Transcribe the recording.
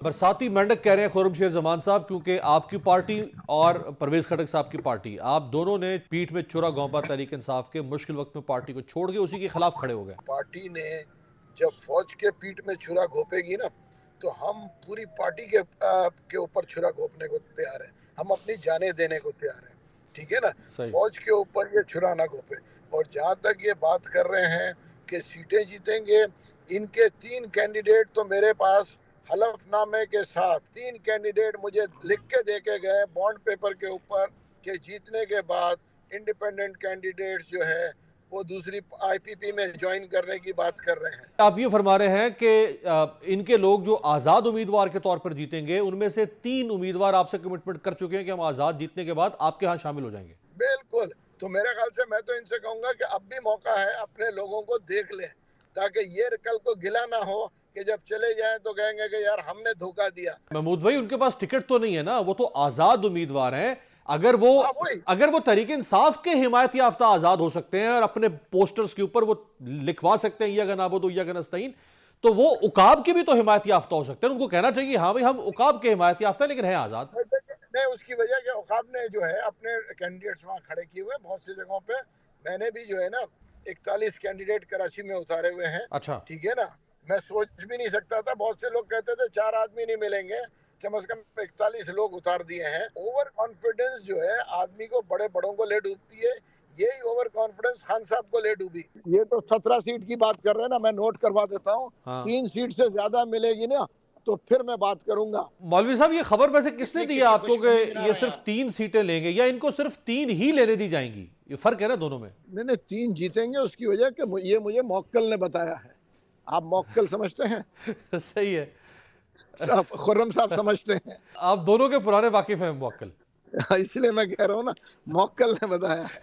बरसाती मेंढक कह रहे हैं खुर्रमशेर जमान साहब, क्योंकि आपकी पार्टी और परवेज खटक साहब की पार्टी, आप दोनों ने पीठ में छुरा घोंपा तहरीक इंसाफ के, मुश्किल वक्त में पार्टी को छोड़ के उसी के खिलाफ खड़े हो गए। पार्टी ने जब फौज के पीठ में छुरा घोपेगी ना, तो हम पूरी पार्टी के ऊपर छुरा घोपने को तैयार हैं। हम अपनी जानें देने को तैयार हैं, ठीक है ना। सही। फौज के ऊपर ये छुरा ना घोपे। और जहां तक ये बात कर रहे हैं कि सीटें जीतेंगे, इनके 3 कैंडिडेट तो मेरे पास हलफनामे के साथ 3 कैंडिडेट मुझे लिख के दे के गए बॉन्ड पेपर के ऊपर कि जीतने के बाद इंडिपेंडेंट कैंडिडेट्स जो है वो दूसरी आईपीपी में ज्वाइन करने की बात कर रहे हैं। आप ये फरमा रहे हैं कि इनके लोग जो आजाद उम्मीदवार के तौर पर जीतेंगे, उनमें से 3 उम्मीदवार आपसे कमिटमेंट कर चुके हैं कि हम आजाद जीतने के बाद आपके यहां शामिल हो जाएंगे। बिल्कुल। तो मेरे ख्याल से मैं तो इनसे कहूंगा कि अब भी मौका है, अपने लोगों को देख लें, ताकि ये कल को गिला ना हो कि जब चले जाएं तो कहेंगे कि यार हमने धोखा दिया। महमूद भाई, उनके पास टिकट तो नहीं है ना, वो तो आजाद उम्मीदवार हैं। अगर वो हाँ वही। अगर वो तहरीक इंसाफ के हिमायत याफ्ता आजाद हो सकते हैं और अपने पोस्टर्स के ऊपर वो लिखवा सकते हैं या नाबुदो या नस्तईन, तो वो उकाब के भी तो हिमायत याफ्ता हो सकते हैं। उनको कहना चाहिए हाँ भाई हम उकाब के हिमायत याफ्ता है, लेकिन है आजाद। नहीं, उसकी वजह कि औकाब ने जो है अपने कैंडिडेट्स वहाँ खड़े किए हुए हैं बहुत सी जगहों पे। मैंने भी जो है ना 41 कैंडिडेट कराची में उतारे हुए हैं, अच्छा। ठीक है ना। मैं सोच भी नहीं सकता था, बहुत से लोग कहते थे 4 आदमी नहीं मिलेंगे, कम से कम 41 लोग उतार दिए हैं। ओवर कॉन्फिडेंस जो है आदमी को, बड़े बड़ों को ले डूबती है। यही ओवर कॉन्फिडेंस खान साहब को ले डूबी। ये तो 17 सीट की बात कर रहे हैं ना, मैं नोट करवा देता हूँ। हाँ 3 सीट से ज्यादा मिलेगी ना तो फिर मैं बात करूंगा। मौलवी साहब, ये खबर वैसे किसने दी है आपको कि ये सिर्फ नहीं 3 सीटें लेंगे या इनको सिर्फ 3 ही लेने दी जाएंगी? ये फर्क है ना दोनों में। नहीं, 3 जीतेंगे, उसकी वजह कि ये मुझे मौक्कल ने बताया है। आप मौक्कल समझते हैं? सही है। आप खुर्रम साहब समझते हैं? आप दोनों के पुराने वाकिफ हैं मुवक्किल। इसलिए मैं कह रहा हूँ ना, मौक्कल ने बताया है।